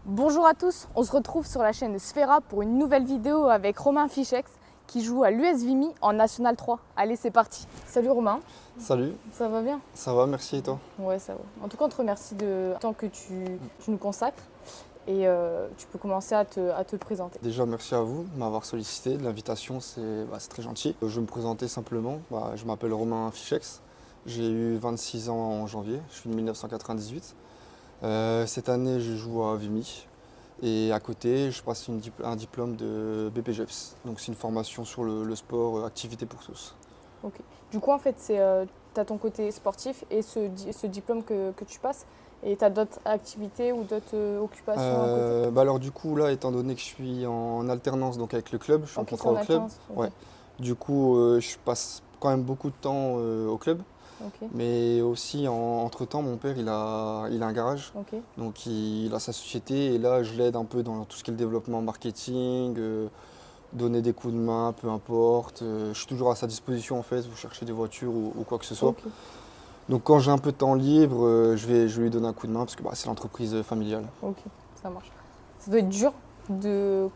Bonjour à tous, on se retrouve sur la chaîne Sfera pour une nouvelle vidéo avec Romain Fichex qui joue à l'US Vimy en National 3. Allez, c'est parti. Salut Romain. Salut. Ça va bien? Ça va, merci et toi? Ouais, ça va. En tout cas, on te remercie de temps que tu nous consacres et tu peux commencer à te présenter. Déjà, merci à vous de m'avoir sollicité, de l'invitation, c'est très gentil. Je vais me présenter simplement. Je m'appelle Romain Fichex, j'ai eu 26 ans en janvier, je suis de 1998. Cette année, je joue à Vimy et à côté, je passe un diplôme de BPGEPS. Donc, c'est une formation sur le sport, activité pour tous. Ok. Du coup, en fait, tu as ton côté sportif et ce diplôme que tu passes. Et tu as d'autres activités ou d'autres occupations à côté? Alors du coup là, étant donné que je suis en alternance donc avec le club, je suis en Ok, c'est contrat en au club. alternance. Ok. Ouais. Du coup, je passe quand même beaucoup de temps au club, Ok. mais aussi entre-temps, mon père il a un garage, Ok. donc il a sa société et là je l'aide un peu dans tout ce qui est le développement marketing, donner des coups de main, peu importe. Je suis toujours à sa disposition en fait, vous cherchez des voitures ou quoi que ce soit. Ok. Donc quand j'ai un peu de temps libre, je vais lui donner un coup de main parce que c'est l'entreprise familiale. Ok, ça marche. Ça doit être dur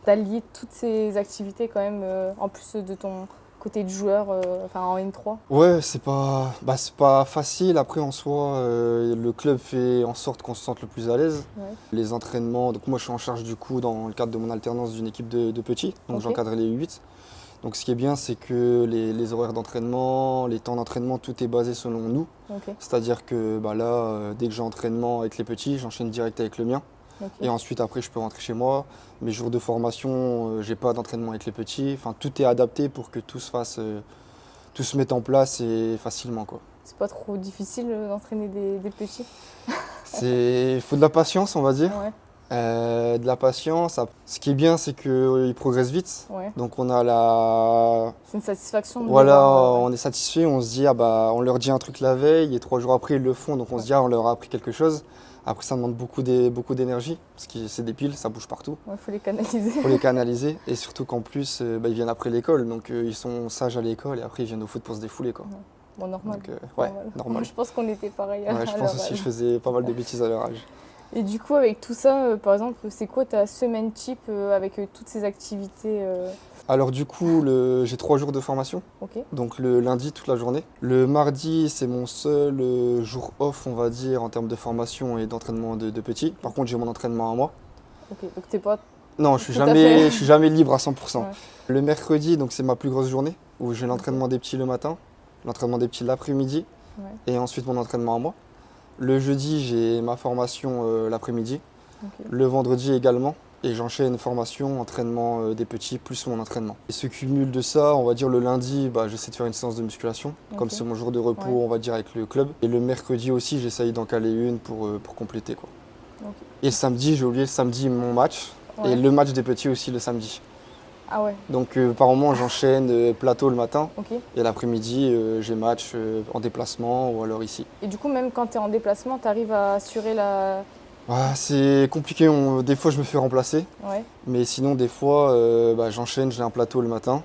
d'allier toutes ces activités quand même, en plus de ton côté de joueur, enfin en N3. Ouais, c'est pas facile. Après, en soi, le club fait en sorte qu'on se sente le plus à l'aise. Ouais. Les entraînements, donc moi je suis en charge du coup dans le cadre de mon alternance d'une équipe de petits, donc Ok. j'encadre les U8. Donc ce qui est bien, c'est que les horaires d'entraînement, les temps d'entraînement, tout est basé selon nous. Ok. C'est-à-dire que là, dès que j'ai entraînement avec les petits, j'enchaîne direct avec le mien. Ok. Et ensuite, après, je peux rentrer chez moi. Mes jours de formation, j'ai pas d'entraînement avec les petits. Enfin, tout est adapté pour que tout se fasse, tout se mette en place et facilement, quoi. C'est pas trop difficile d'entraîner des petits? Il faut de la patience, on va dire. Ouais. De la patience. Ce qui est bien, c'est qu'ils progressent vite. Ouais. Donc on a la... C'est une satisfaction de le Voilà, voir, ouais. on est satisfait, on se dit, on leur dit un truc la veille et 3 jours après ils le font, donc on se dit, on leur a appris quelque chose. Après ça demande beaucoup d'énergie, parce que c'est des piles, ça bouge partout. Ouais, faut les canaliser. Il faut les canaliser et surtout qu'en plus ils viennent après l'école, donc ils sont sages à l'école et après ils viennent au foot pour se défouler, quoi. Bon, normal. Donc ouais, normal. Je pense qu'on était pareil Ouais, je à pense leur aussi que je âge. faisais pas mal de bêtises à leur âge. Et du coup, avec tout ça, par exemple, c'est quoi ta semaine type avec toutes ces activités Alors du coup, j'ai 3 jours de formation, Ok. donc le lundi toute la journée. Le mardi, c'est mon seul jour off, on va dire, en termes de formation et d'entraînement de petits. Par contre, j'ai mon entraînement à moi. Ok, donc t'es pas Non, tout à fait. je suis jamais libre à 100%. Ouais. Le mercredi, donc c'est ma plus grosse journée, où j'ai l'entraînement des petits le matin, l'entraînement des petits l'après-midi, Ouais. et ensuite mon entraînement à moi. Le jeudi, j'ai ma formation l'après-midi. Ok. Le vendredi également. Et j'enchaîne formation, entraînement des petits, plus mon entraînement. Et ce cumul de ça, on va dire le lundi, j'essaie de faire une séance de musculation, comme Ok. c'est mon jour de repos, Ouais. on va dire, avec le club. Et le mercredi aussi, j'essaye d'en caler une pour compléter, quoi. Ok. Et le samedi, j'ai oublié le samedi, mon match. Ouais. Et le match des petits aussi le samedi. Ah ouais, Donc par moment, j'enchaîne plateau le matin. ok. Et l'après-midi, j'ai match en déplacement ou alors ici. Et du coup, même quand tu es en déplacement, tu arrives à assurer la... C'est compliqué, des fois je me fais remplacer. Ouais. Mais sinon, des fois, j'enchaîne, j'ai un plateau le matin,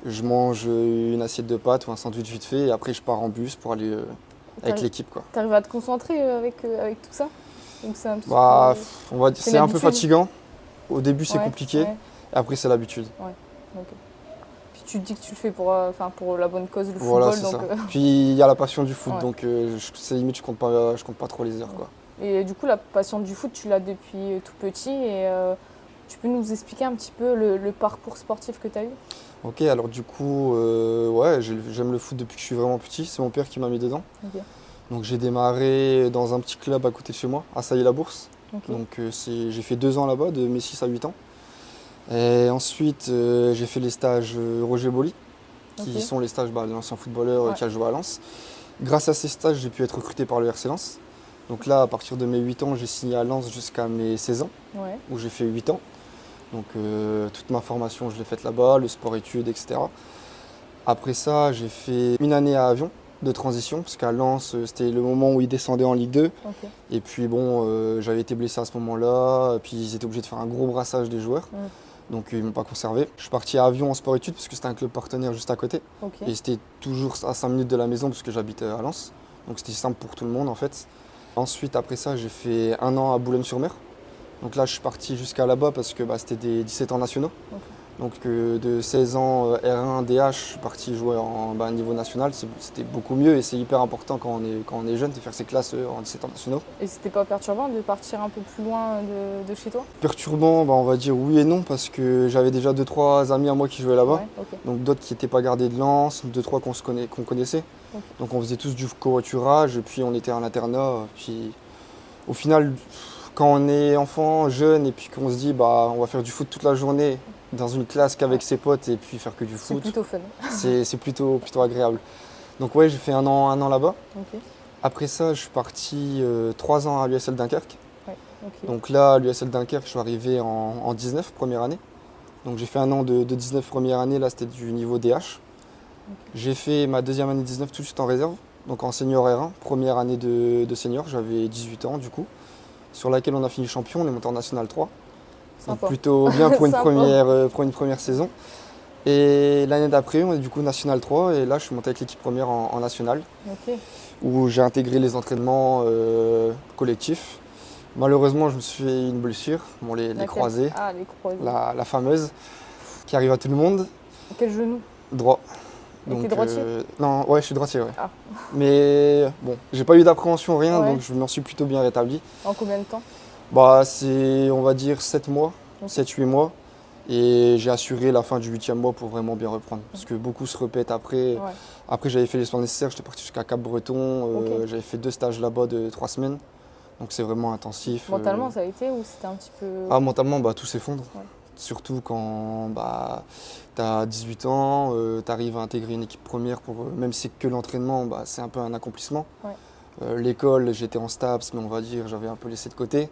je mange une assiette de pâtes ou un sandwich vite fait, et après je pars en bus pour aller avec l'équipe, quoi. Tu arrives à te concentrer avec tout ça? Donc c'est un petit C'est un peu l'habitude. fatigant. Au début, c'est Ouais, compliqué, ouais, et après, c'est l'habitude. ok. Puis tu te dis que tu le fais pour la bonne cause, le Voilà, football. c'est Donc, ça. Puis il y a la passion du foot, Ouais. donc c'est limite, je compte pas trop les heures, quoi. Et du coup, la passion du foot, tu l'as depuis tout petit. Et tu peux nous expliquer un petit peu le parcours sportif que tu as eu? Ok, alors du coup, ouais, j'aime le foot depuis que je suis vraiment petit, c'est mon père qui m'a mis dedans. Ok. Donc j'ai démarré dans un petit club à côté de chez moi, à Sailly-la-Bourse. Ok. Donc j'ai fait 2 ans là-bas, de mes 6 à 8 ans. Et ensuite j'ai fait les stages Roger Boli, qui Ok. sont les stages de l'ancien footballeur Ouais. qui a joué à Lens. Grâce à ces stages, j'ai pu être recruté par le RC Lens. Donc là, à partir de mes 8 ans, j'ai signé à Lens jusqu'à mes 16 ans, Ouais. où j'ai fait 8 ans. Donc toute ma formation, je l'ai faite là-bas, le sport-études, etc. Après ça, j'ai fait une année à Avion de transition, parce qu'à Lens, c'était le moment où ils descendaient en Ligue 2. Ok. Et puis bon, j'avais été blessé à ce moment-là, puis ils étaient obligés de faire un gros brassage des joueurs. Donc ils ne m'ont pas conservé. Je suis parti à Avion en sport-études, parce que c'était un club partenaire juste à côté. Ok. Et c'était toujours à 5 minutes de la maison, parce que j'habitais à Lens. Donc c'était simple pour tout le monde en fait. Ensuite, après ça, j'ai fait un an à Boulogne-sur-Mer, Donc là, je suis parti jusqu'à là-bas parce que c'était des 17 ans nationaux. Ok. Donc de 16 ans R1, DH, je suis parti jouer en niveau national. C'était beaucoup mieux et c'est hyper important quand on est jeune de faire ses classes en 17 ans nationaux. Et c'était pas perturbant de partir un peu plus loin de chez toi? Perturbant, on va dire oui et non parce que j'avais déjà 2-3 amis à moi qui jouaient là-bas. Ouais, ok. Donc d'autres qui n'étaient pas gardés de lance, 2-3 qu'on connaissait. Ok. Donc on faisait tous du covoiturage et puis on était en internat. Puis au final, quand on est enfant, jeune et puis qu'on se dit on va faire du foot toute la journée dans une classe qu'avec ses potes et puis faire que du C'est foot, plutôt fun. c'est plutôt agréable. Donc ouais, j'ai fait un an là-bas. Ok. Après ça, je suis parti 3 ans à l'USL Dunkerque. Ouais, ok. Donc là, à l'USL Dunkerque, je suis arrivé en 19, première année. Donc j'ai fait un an de 19 première année, là c'était du niveau DH. J'ai fait ma deuxième année 19 tout de suite en réserve, donc en senior R1, première année de senior, j'avais 18 ans du coup, sur laquelle on a fini champion, on est monté en National 3. Donc Sympa. plutôt bien pour une, Sympa. pour une première saison. Et l'année d'après, on est du coup National 3 et là je suis monté avec l'équipe première en National, Ok. où j'ai intégré les entraînements collectifs. Malheureusement, je me suis fait une blessure, les Laquelle? croisés, Ah, les croisés. la fameuse, qui arrive à tout le monde, Quel genou? droit. Et t'es droitier? Non, ouais, je suis droitier, ouais. Ah. Mais bon, j'ai pas eu d'appréhension, rien, Ouais. donc je m'en suis plutôt bien rétabli. En combien de temps? C'est, on va dire, 7 mois, Ok. 7-8 mois. Et j'ai assuré la fin du 8e mois pour vraiment bien reprendre. Parce que beaucoup se répètent après. Ouais. Après, j'avais fait les soins nécessaires, j'étais parti jusqu'à Cap-Breton. Ok. J'avais fait 2 stages là-bas de 3 semaines. Donc c'est vraiment intensif. Mentalement, ça a été ou c'était un petit peu. Mentalement, tout s'effondre. Ouais. Surtout quand tu as 18 ans, tu arrives à intégrer une équipe première, même si c'est que l'entraînement, c'est un peu un accomplissement. Ouais. L'école, j'étais en STAPS, mais on va dire j'avais un peu laissé de côté.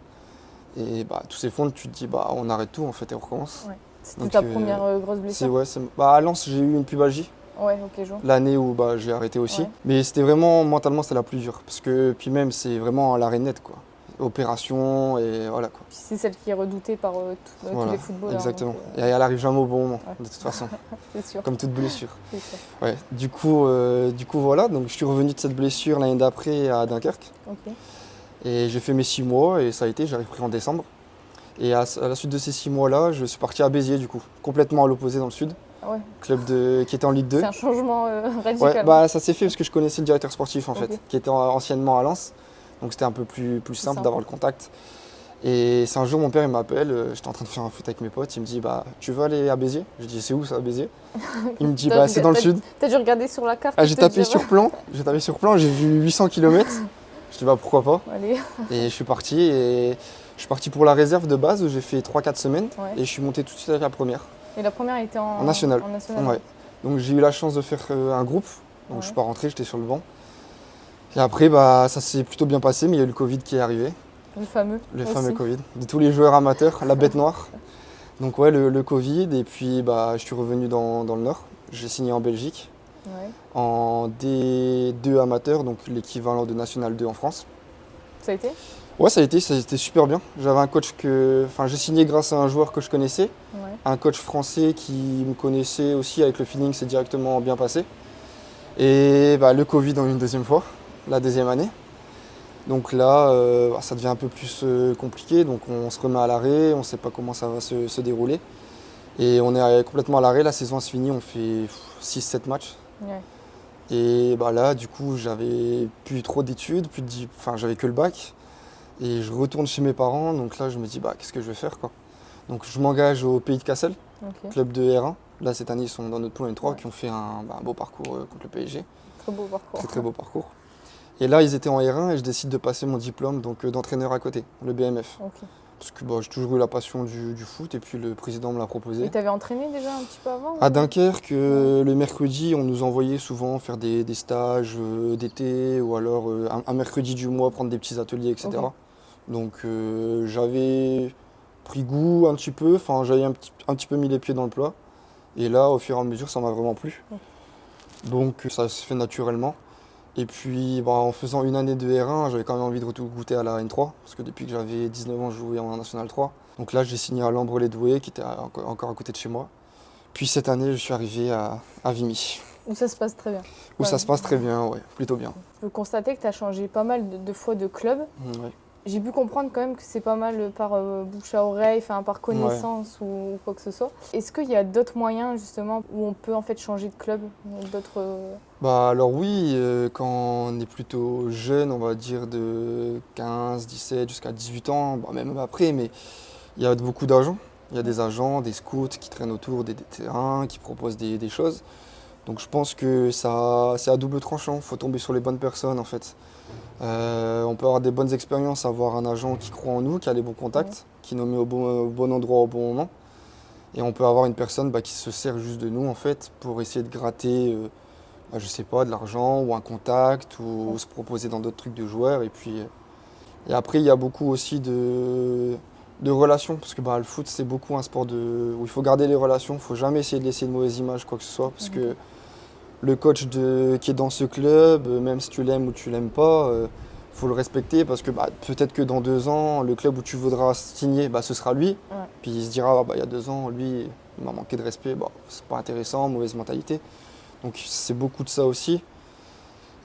Et tout s'effondre, tu te dis on arrête tout en fait et on recommence. Ouais. C'était Donc, ta première grosse blessure? À Lens, j'ai eu une pubalgie, Ouais, ok, je vois. l'année où j'ai arrêté aussi. Ouais. Mais c'était vraiment, mentalement, c'était la plus dure. Parce que puis même, c'est vraiment à l'arrêt net, quoi. Opération et voilà quoi. Puis c'est celle qui est redoutée par tous Voilà, les footballeurs. exactement. donc, Et elle arrive jamais au bon moment, Ouais. de toute façon, c'est sûr. comme toute blessure. C'est sûr. Ouais. Du coup, voilà, donc je suis revenu de cette blessure l'année d'après à Dunkerque. Ok. Et j'ai fait mes 6 mois et ça a été, j'ai repris en décembre. Et à la suite de ces 6 mois-là, je suis parti à Béziers du coup, complètement à l'opposé dans le sud, Ah ouais. club qui était en Ligue 2. C'est un changement Ouais, radical. ça s'est fait parce que je connaissais le directeur sportif en Ok. fait, qui était anciennement à Lens. Donc c'était un peu plus simple simple. d'avoir le contact. Et c'est un jour, mon père il m'appelle, j'étais en train de faire un foot avec mes potes, il me dit tu veux aller à Béziers? Je dis c'est où ça, Béziers? Il me dit c'est dans le sud. T'as dû regarder sur la carte? J'ai tapé sur plan, j'ai vu 800 km. Je dis pourquoi pas. Allez. Et je suis parti pour la réserve de base où j'ai fait 3-4 semaines Ouais. et je suis monté tout de suite avec la première. Et la première était en national. En national. Ouais. Donc j'ai eu la chance de faire un groupe, donc Ouais. je suis pas rentré, j'étais sur le banc. Et après ça s'est plutôt bien passé, mais il y a eu le Covid qui est arrivé, Le fameux. le aussi. fameux Covid, de tous les joueurs amateurs, la bête noire. Donc ouais, le Covid, et puis je suis revenu dans le Nord, j'ai signé en Belgique, Ouais. en D2 amateur, donc l'équivalent de National 2 en France. Ça a été? Ouais, ça a été super bien. J'avais un coach j'ai signé grâce à un joueur que je connaissais, Ouais. un coach français qui me connaissait aussi, avec le feeling, c'est directement bien passé. Et le Covid en une deuxième fois, la deuxième année. Donc là, ça devient un peu plus compliqué, donc on se remet à l'arrêt, on ne sait pas comment ça va se dérouler. Et on est complètement à l'arrêt, la saison se finit, on fait 6-7 matchs. Ouais. Et là, du coup, j'avais plus trop d'études, j'avais que le bac. Et je retourne chez mes parents, donc là je me dis qu'est-ce que je vais faire quoi. Donc je m'engage au Pays de Cassel, Ok. club de R1. Là cette année ils sont dans notre pool N3 Ouais. qui ont fait un beau parcours contre le PSG. Très beau parcours. Très très beau parcours. Et là ils étaient en R1 et je décide de passer mon diplôme d'entraîneur à côté, le BMF. Ok. Parce que j'ai toujours eu la passion du foot et puis le président me l'a proposé. Et t'avais entraîné déjà un petit peu avant? À Dunkerque, le mercredi, on nous envoyait souvent faire des stages d'été ou alors un mercredi du mois prendre des petits ateliers, etc. Ok. Donc j'avais pris goût un petit peu, j'avais un petit peu mis les pieds dans le plat. Et là, au fur et à mesure, ça m'a vraiment plu. Ok. Donc ça se fait naturellement. Et puis en faisant une année de R1, j'avais quand même envie de goûter à la N3, parce que depuis que j'avais 19 ans, je jouais en National 3. Donc là, j'ai signé à Lambre-les-Doués, qui était encore à côté de chez moi. Puis cette année, je suis arrivé à Vimy, Où ça se passe très bien. où Ouais. ça se passe très bien, ouais, plutôt bien. Je peux constater que tu as changé pas mal de fois de club. Ouais. J'ai pu comprendre quand même que c'est pas mal par bouche à oreille, enfin par connaissance ou quoi que ce soit. Est-ce qu'il y a d'autres moyens justement où on peut en fait changer de club, d'autres Bah alors oui, quand on est plutôt jeune, on va dire de 15, 17 jusqu'à 18 ans, bah même après, mais il y a beaucoup d'agents. Il y a des agents, des scouts qui traînent autour des terrains, qui proposent des choses. Donc je pense que ça, c'est à double tranchant, il faut tomber sur les bonnes personnes en fait. On peut avoir des bonnes expériences, avoir un agent qui croit en nous, qui a les bons contacts, qui nous met au bon endroit au bon moment. Et on peut avoir une personne qui se sert juste de nous en fait pour essayer de gratter, je sais pas, de l'argent ou un contact ou se proposer dans d'autres trucs de joueurs. Et après il y a beaucoup aussi de relations parce que le foot c'est beaucoup un sport où il faut garder les relations, il ne faut jamais essayer de laisser une mauvaise image quoi que ce soit parce que le coach qui est dans ce club, même si tu l'aimes ou tu l'aimes pas, faut le respecter parce que peut-être que dans 2 ans, le club où tu voudras signer, ce sera lui. Ouais. Puis il se dira, il y a 2 ans, lui, il m'a manqué de respect, c'est pas intéressant, mauvaise mentalité. Donc c'est beaucoup de ça aussi.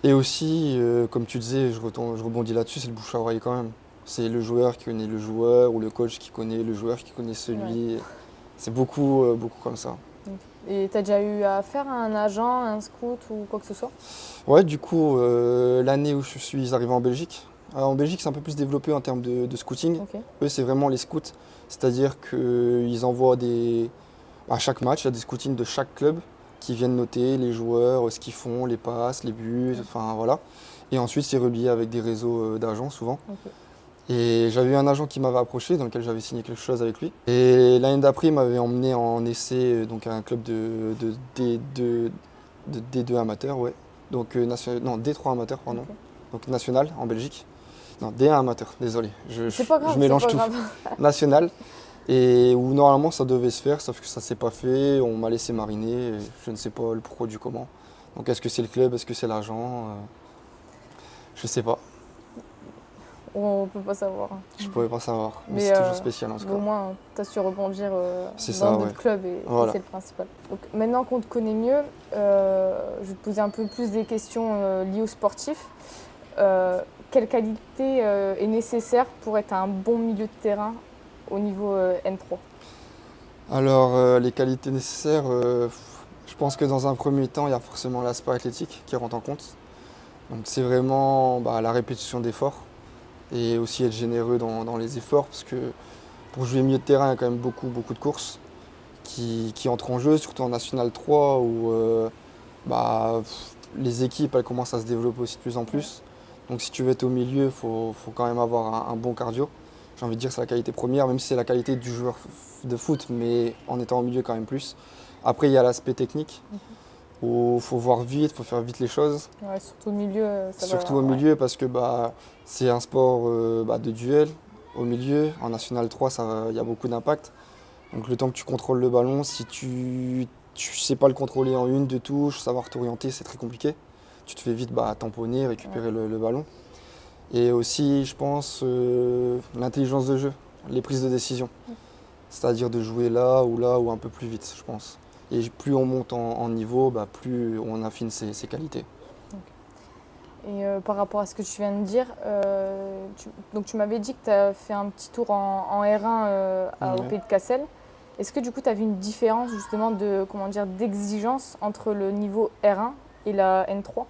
Et aussi, comme tu disais, je rebondis là-dessus, c'est le bouche à oreille quand même. C'est le joueur qui connaît le joueur ou le coach qui connaît le joueur qui connaît celui. C'est beaucoup comme ça. Et tu as déjà eu affaire à un agent, un scout ou quoi que ce soit? Ouais, du coup, l'année où je suis arrivé en Belgique, en Belgique c'est un peu plus développé en termes de scouting. Ok. Eux, c'est vraiment les scouts, c'est-à-dire qu'ils envoient à chaque match, il y a des scoutings de chaque club qui viennent noter les joueurs, ce qu'ils font, les passes, les buts, enfin voilà. Et ensuite, c'est relié avec des réseaux d'agents souvent. Ok. Et j'avais eu un agent qui m'avait approché, dans lequel j'avais signé quelque chose avec lui. Et l'année d'après, il m'avait emmené en essai donc à un club de D2 amateur, ouais. Donc non, D3 amateur, pardon. Ok. Donc national en Belgique. Non, D1 amateur, désolé. C'est pas grave, je mélange c'est pas tout. grave. National. Et où normalement ça devait se faire, sauf que ça s'est pas fait. On m'a laissé mariner. Et je ne sais pas le pourquoi du comment. Donc est-ce que c'est le club, est-ce que c'est l'agent Je sais pas. On peut pas savoir. Je pourrais pas savoir. Mais Mais c'est toujours spécial en tout cas. Au moins, tu as su rebondir C'est dans ça, d'autres ouais. clubs et Voilà. c'est le principal. Donc, maintenant qu'on te connaît mieux, je vais te poser un peu plus des questions liées aux sportifs. Quelle qualité est nécessaire pour être un bon milieu de terrain au niveau N3? Alors, les qualités nécessaires, je pense que dans un premier temps, il y a forcément l'aspect athlétique qui rentre en compte. Donc, c'est vraiment la répétition d'efforts et aussi être généreux dans les efforts parce que pour jouer milieu de terrain, il y a quand même beaucoup de courses qui entrent en jeu, surtout en National 3 où les équipes elles commencent à se développer aussi de plus en plus. Donc, si tu veux être au milieu, il faut quand même avoir un bon cardio. J'ai envie de dire que c'est la qualité première, même si c'est la qualité du joueur de foot, mais en étant au milieu quand même plus. Après, il y a l'aspect technique, où il faut voir vite, il faut faire vite les choses. Ouais, surtout au milieu, ça va. Surtout au milieu, parce que c'est un sport de duel. Au milieu, en National 3, il y a beaucoup d'impact. Donc le temps que tu contrôles le ballon, si tu sais pas le contrôler en une, deux touches, savoir t'orienter, c'est très compliqué. Tu te fais vite tamponner, récupérer le ballon. Et aussi, je pense, l'intelligence de jeu, les prises de décision. C'est-à-dire de jouer là ou un peu plus vite, je pense. Et plus on monte en niveau, plus on affine ses qualités. Et par rapport à ce que tu viens de dire, donc tu m'avais dit que tu as fait un petit tour en R1 au Pays de Cassel. Est-ce que du coup tu as vu une différence justement d'exigence entre le niveau R1 et la N3?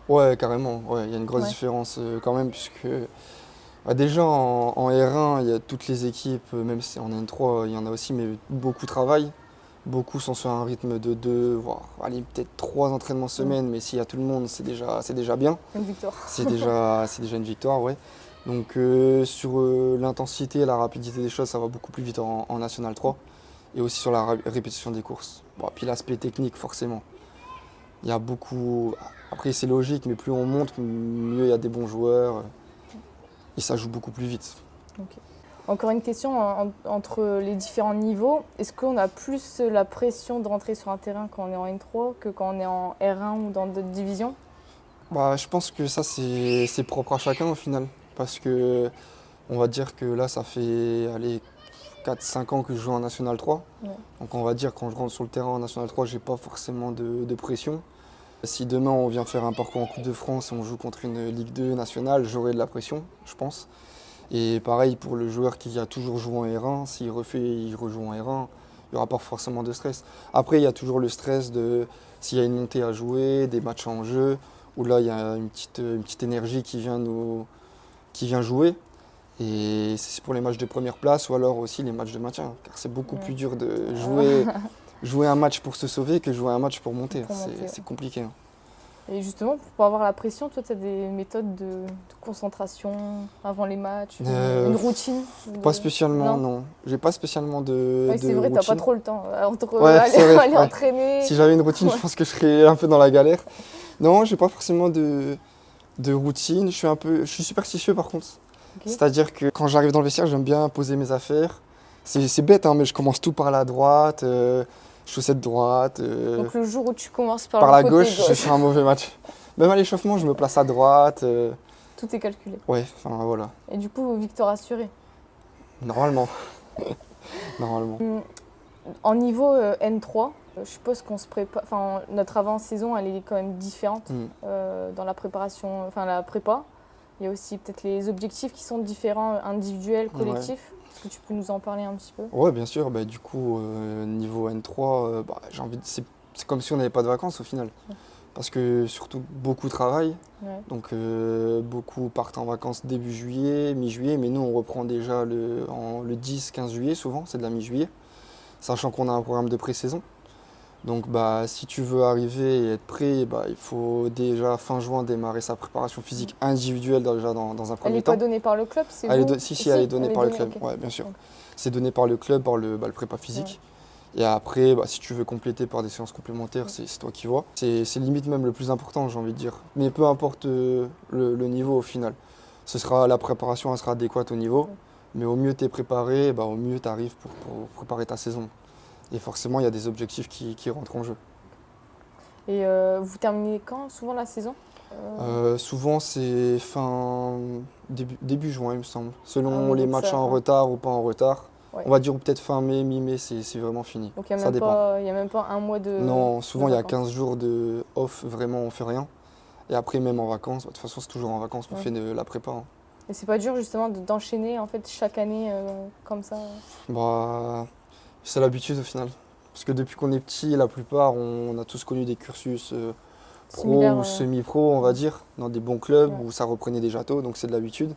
Ouais, carrément. Ouais, il y a une grosse différence quand même, puisque déjà en R1, il y a toutes les équipes, même si en N3, il y en a aussi, mais beaucoup travaillent. Beaucoup sont sur un rythme de 2, voire peut-être 3 entraînements semaine, mais s'il y a tout le monde, c'est déjà bien. Une victoire. C'est déjà une victoire, ouais. Donc sur l'intensité et la rapidité des choses, ça va beaucoup plus vite en National 3. Et aussi sur la répétition des courses. Puis l'aspect technique, forcément. Il y a beaucoup. Après, c'est logique, mais plus on monte, mieux il y a des bons joueurs. Et ça joue beaucoup plus vite. Okay. Encore une question entre les différents niveaux. Est-ce qu'on a plus la pression de rentrer sur un terrain quand on est en N3 que quand on est en R1 ou dans d'autres divisions? Je pense que ça, c'est propre à chacun au final. Parce que on va dire que là, ça fait 4-5 ans que je joue en National 3. Ouais. Donc on va dire quand je rentre sur le terrain en National 3, j'ai pas forcément de pression. Si demain on vient faire un parcours en Coupe de France et on joue contre une Ligue 2 nationale, j'aurai de la pression, je pense. Et pareil pour le joueur qui a toujours joué en R1, il rejoue en R1, il n'y aura pas forcément de stress. Après, il y a toujours le stress de s'il y a une montée à jouer, des matchs en jeu, où là, il y a une petite énergie qui vient jouer. Et c'est pour les matchs de première place ou alors aussi les matchs de maintien. Car c'est beaucoup plus dur de jouer un match pour se sauver que jouer un match pour monter. C'est compliqué. Hein. Et justement, pour avoir la pression, toi, tu as des méthodes de concentration avant les matchs, une routine Pas spécialement, non. J'ai pas spécialement de c'est vrai, routine. t'as pas trop le temps entre aller entraîner. Si j'avais une routine, je pense que je serais un peu dans la galère. Non, j'ai pas forcément de routine. Je suis superstitieux par contre. Okay. C'est-à-dire que quand j'arrive dans le vestiaire, j'aime bien poser mes affaires. C'est bête, hein, mais je commence tout par la droite, chaussette droite. Donc le jour où tu commences par la gauche, je fais un mauvais match. Même à l'échauffement, je me place à droite. Tout est calculé. Ouais, enfin voilà. Et du coup, victoire assurée. Normalement. Normalement. En niveau N3, je suppose qu'on se prépare. Enfin, notre avant-saison, elle est quand même différente dans la préparation, enfin la prépa. Il y a aussi peut-être les objectifs qui sont différents, individuels, collectifs. Ouais. Est-ce que tu peux nous en parler un petit peu? Ouais, bien sûr. Bah, du coup, niveau N3, c'est comme si on n'avait pas de vacances au final. Ouais. Parce que surtout, beaucoup travaillent. Ouais. Donc, beaucoup partent en vacances début juillet, mi-juillet. Mais nous, on reprend déjà le 10-15 juillet, souvent. C'est de la mi-juillet. Sachant qu'on a un programme de pré-saison. Donc si tu veux arriver et être prêt, il faut déjà fin juin démarrer sa préparation physique individuelle déjà dans un premier temps. Elle n'est pas donnée par le club, c'est vous? Si, elle est donnée par le club, okay. Ouais, bien sûr. Okay. C'est donné par le club, par le prépa physique. Ouais. Et après, si tu veux compléter par des séances complémentaires, c'est toi qui vois. C'est limite même le plus important, j'ai envie de dire. Mais peu importe le niveau au final. La préparation elle sera adéquate au niveau. Mais au mieux tu es préparé, au mieux tu arrives pour préparer ta saison. Et forcément, il y a des objectifs qui rentrent en jeu. Et vous terminez quand souvent la saison Souvent, c'est début juin, il me semble. Selon les matchs en retard ou pas en retard. Ouais. On va dire peut-être fin mai, mi-mai, c'est vraiment fini. Donc il n'y a même pas un mois de. Non, souvent il y a 15 jours de off, vraiment on fait rien. Et après, même en vacances, de toute façon, c'est toujours en vacances qu'on fait de la prépa. Hein. Et c'est pas dur justement d'enchaîner en fait chaque année comme ça C'est l'habitude au final. Parce que depuis qu'on est petit, la plupart, on a tous connu des cursus pro ou semi-pro, on va dire, dans des bons clubs où ça reprenait déjà tôt, donc c'est de l'habitude.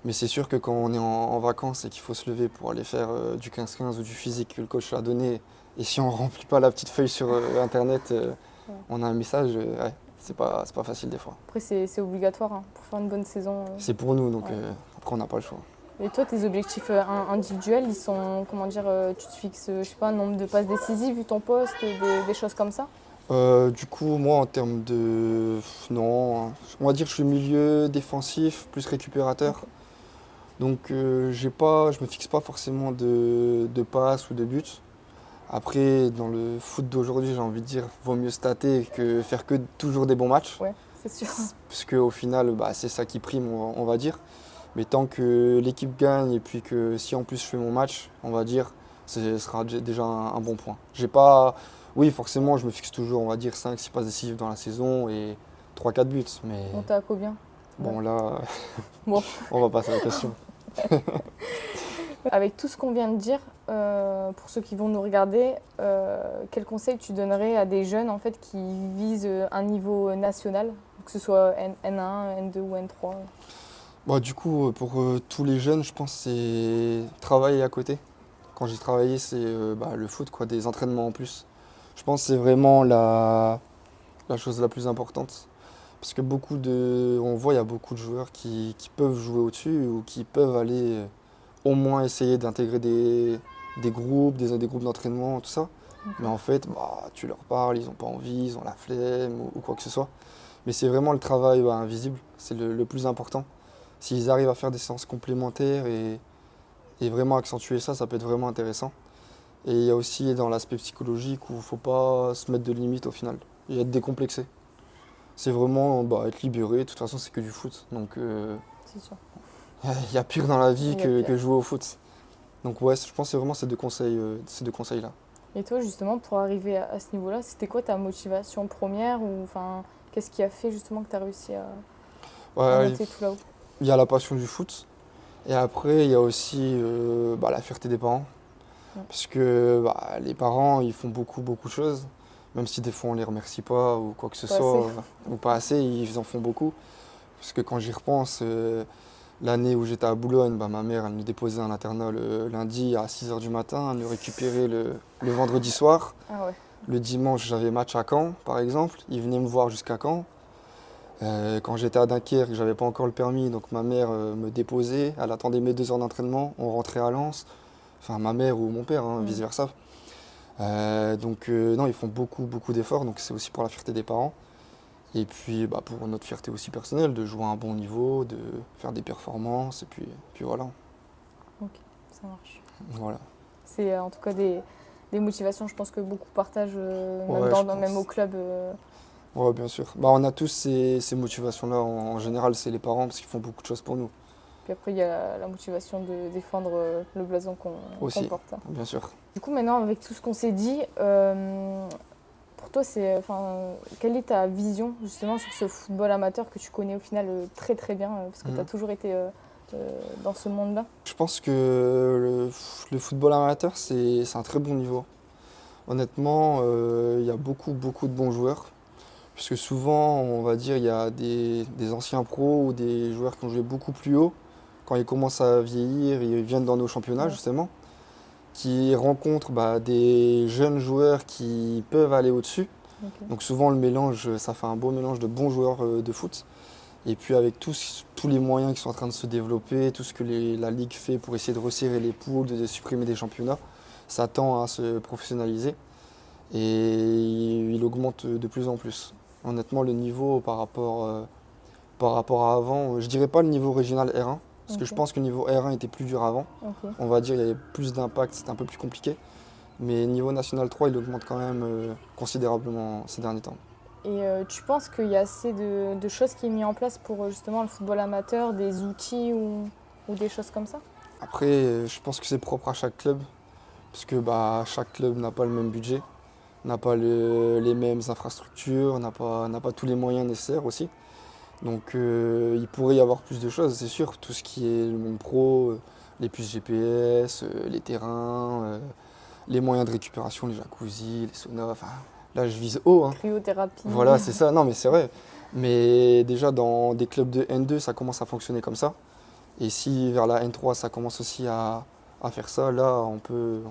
Mais c'est sûr que quand on est en vacances et qu'il faut se lever pour aller faire du 15-15 ou du physique que le coach a donné, et si on ne remplit pas la petite feuille sur Internet, on a un message, c'est pas facile des fois. Après, c'est obligatoire hein, pour faire une bonne saison. C'est pour nous, donc après on n'a pas le choix. Et toi, tes objectifs individuels, ils sont, comment dire, tu te fixes, je sais pas, un nombre de passes décisives vu ton poste, des choses comme ça? Du coup, moi, en termes de... Non, on va dire que je suis milieu défensif, plus récupérateur. Okay. Donc, je me fixe pas forcément de passes ou de buts. Après, dans le foot d'aujourd'hui, j'ai envie de dire, vaut mieux stater que faire que toujours des bons matchs. Ouais, c'est sûr. Parce qu'au final, c'est ça qui prime, on va dire. Mais tant que l'équipe gagne et puis que si en plus je fais mon match, on va dire, ce sera déjà un bon point. Oui, forcément, je me fixe toujours, on va dire, 5-6 passes décisives dans la saison et 3-4 buts. Mais on t'a à combien? Bon, là, on va passer à la question. Avec tout ce qu'on vient de dire, pour ceux qui vont nous regarder, quel conseil tu donnerais à des jeunes en fait, qui visent un niveau national, que ce soit N1, N2 ou N3? Du coup, pour tous les jeunes, je pense que c'est travailler à côté. Quand j'ai travaillé, c'est le foot, des entraînements en plus. Je pense que c'est vraiment la chose la plus importante. Parce que on voit, il y a beaucoup de joueurs qui peuvent jouer au-dessus ou qui peuvent aller au moins essayer d'intégrer des groupes, des groupes d'entraînement, tout ça. Okay. Mais en fait, tu leur parles, ils n'ont pas envie, ils ont la flemme ou quoi que ce soit. Mais c'est vraiment le travail invisible, c'est le plus important. S'ils arrivent à faire des séances complémentaires et vraiment accentuer ça, ça peut être vraiment intéressant. Et il y a aussi dans l'aspect psychologique où il ne faut pas se mettre de limites au final et être décomplexé. C'est vraiment être libéré, de toute façon c'est que du foot. Donc c'est sûr. Il y a pire dans la vie que jouer au foot. Donc ouais, je pense que c'est vraiment ces deux conseils-là. Et toi justement, pour arriver à ce niveau-là, c'était quoi ta motivation première ou qu'est-ce qui a fait justement que tu as réussi à monter tout là-haut? Il y a la passion du foot Et après, il y a aussi la fierté des parents. Parce que les parents, ils font beaucoup, beaucoup de choses. Même si des fois, on ne les remercie pas ou quoi que ce soit, ou pas assez, ils en font beaucoup. Parce que quand j'y repense, l'année où j'étais à Boulogne, ma mère, elle nous déposait un internat le lundi à 6h du matin, elle nous récupérait le vendredi soir. Ah ouais. Le dimanche, j'avais match à Caen, par exemple. Ils venaient me voir jusqu'à Caen. Quand j'étais à Dunkerque, j'avais pas encore le permis, donc ma mère me déposait. Elle attendait mes 2 heures d'entraînement. On rentrait à Lens. Enfin, ma mère ou mon père, vice-versa. Non, ils font beaucoup, beaucoup d'efforts. Donc c'est aussi pour la fierté des parents. Et puis pour notre fierté aussi personnelle, de jouer à un bon niveau, de faire des performances. Et puis voilà. Ok, ça marche. Voilà. C'est en tout cas des motivations, je pense que beaucoup partagent, même au club. Oui, bien sûr. On a tous ces motivations-là. En général, c'est les parents parce qu'ils font beaucoup de choses pour nous. Puis après, il y a la motivation de défendre le blason qu'on porte. Bien sûr. Du coup, maintenant, avec tout ce qu'on s'est dit, pour toi, quelle est ta vision justement sur ce football amateur que tu connais au final très très bien, parce que tu as toujours été dans ce monde-là? Je pense que le football amateur, c'est un très bon niveau. Honnêtement, il y a beaucoup, beaucoup de bons joueurs. Puisque souvent, on va dire, il y a des anciens pros ou des joueurs qui ont joué beaucoup plus haut. Quand ils commencent à vieillir, ils viennent dans nos championnats, justement, qui rencontrent des jeunes joueurs qui peuvent aller au-dessus. Okay. Donc souvent, le mélange, ça fait un beau mélange de bons joueurs de foot. Et puis avec tous les moyens qui sont en train de se développer, tout ce que la Ligue fait pour essayer de resserrer les poules, de supprimer des championnats, ça tend à se professionnaliser. Et il augmente de plus en plus. Honnêtement, le niveau par rapport à avant, je dirais pas le niveau régional R1, parce que je pense que le niveau R1 était plus dur avant. On va dire qu'il y avait plus d'impact, c'était un peu plus compliqué. Mais niveau national 3, il augmente quand même considérablement ces derniers temps. Et tu penses qu'il y a assez de choses qui sont mises en place pour justement le football amateur, des outils ou des choses comme ça? Après, je pense que c'est propre à chaque club, parce que chaque club n'a pas le même budget, n'a pas les mêmes infrastructures, n'a pas tous les moyens nécessaires aussi. Donc il pourrait y avoir plus de choses, c'est sûr. Tout ce qui est le monde pro, les puces GPS, les terrains, les moyens de récupération, les jacuzzis, les saunas, enfin là je vise haut. Cryothérapie. Voilà, c'est ça, non mais c'est vrai. Mais déjà dans des clubs de N2, ça commence à fonctionner comme ça. Et si vers la N3, ça commence aussi à faire ça, là on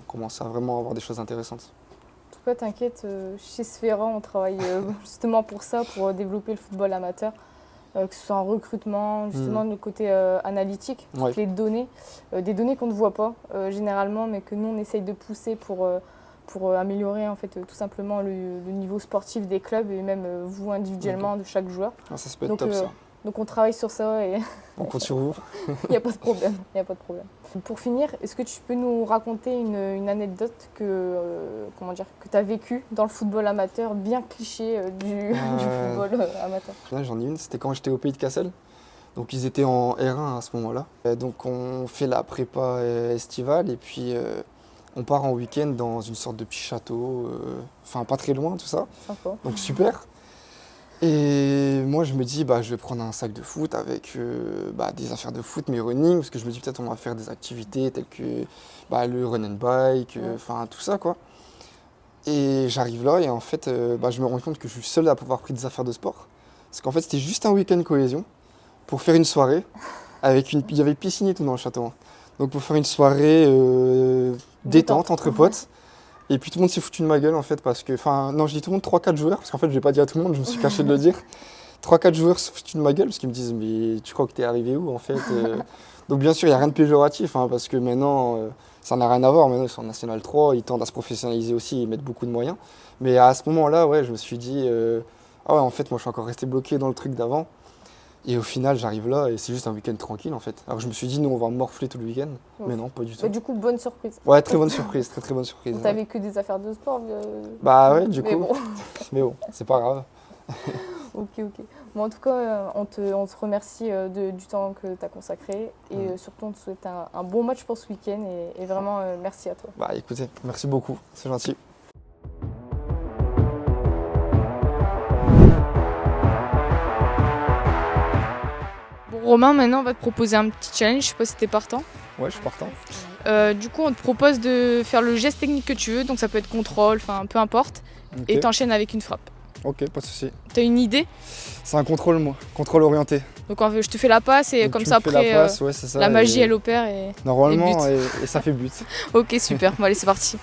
commence à vraiment avoir des choses intéressantes. En tout cas, t'inquiète, chez Sfera, on travaille justement pour ça, pour développer le football amateur. Que ce soit en recrutement, justement le côté analytique, toutes les données, des données qu'on ne voit pas généralement, mais que nous on essaye de pousser pour améliorer en fait tout simplement le niveau sportif des clubs et même vous individuellement de chaque joueur. Ah, ça peut être top ça. Donc on travaille sur ça et on compte sur vous. Il n'y a pas de problème, Pour finir, est-ce que tu peux nous raconter une anecdote que tu as vécue dans le football amateur, bien cliché du football amateur? J'en ai une, c'était quand j'étais au Pays de Cassel. Donc ils étaient en R1 à ce moment-là. Donc on fait la prépa estivale et puis on part en week-end dans une sorte de petit château, pas très loin tout ça. Sympa. Donc super. Et moi je me dis je vais prendre un sac de foot avec des affaires de foot, mes running, parce que je me dis peut-être on va faire des activités telles que le run and bike, tout ça quoi. Et j'arrive là et en fait je me rends compte que je suis seul à pouvoir prendre des affaires de sport. Parce qu'en fait c'était juste un week-end cohésion pour faire une soirée, il y avait piscine et tout dans le château. Donc pour faire une soirée détente entre potes. Et puis tout le monde s'est foutu de ma gueule en fait parce que, non je dis tout le monde, 3-4 joueurs, parce qu'en fait je vais pas dire à tout le monde, je me suis caché de le dire. 3-4 joueurs se foutu de ma gueule parce qu'ils me disent mais tu crois que t'es arrivé où en fait Donc bien sûr il n'y a rien de péjoratif parce que maintenant ça n'a rien à voir, maintenant ils sont en National 3, ils tendent à se professionnaliser aussi, ils mettent beaucoup de moyens. Mais à ce moment-là je me suis dit en fait moi je suis encore resté bloqué dans le truc d'avant. Et au final, j'arrive là et c'est juste un week-end tranquille en fait. Alors je me suis dit, nous on va morfler tout le week-end, mais non, pas du tout. Du coup, bonne surprise. Ouais, très bonne surprise, très bonne surprise. T'as vécu des affaires de sport ouais, du coup. Mais bon, c'est pas grave. Ok. Bon, en tout cas, on te remercie du temps que tu as consacré et surtout on te souhaite un bon match pour ce week-end et vraiment merci à toi. Écoutez, merci beaucoup, c'est gentil. Romain, maintenant on va te proposer un petit challenge, je sais pas si t'es partant. Ouais, je suis partant. Du coup on te propose de faire le geste technique que tu veux, donc ça peut être contrôle, enfin peu importe, et t'enchaînes avec une frappe. Ok, pas de souci. T'as une idée? C'est un contrôle, moi. Contrôle orienté. Donc je te fais la passe et Donc, comme tu ça me fais la après passe, ouais, c'est ça, la magie et elle opère et normalement, but. et ça fait but. Ok super, bon allez c'est parti.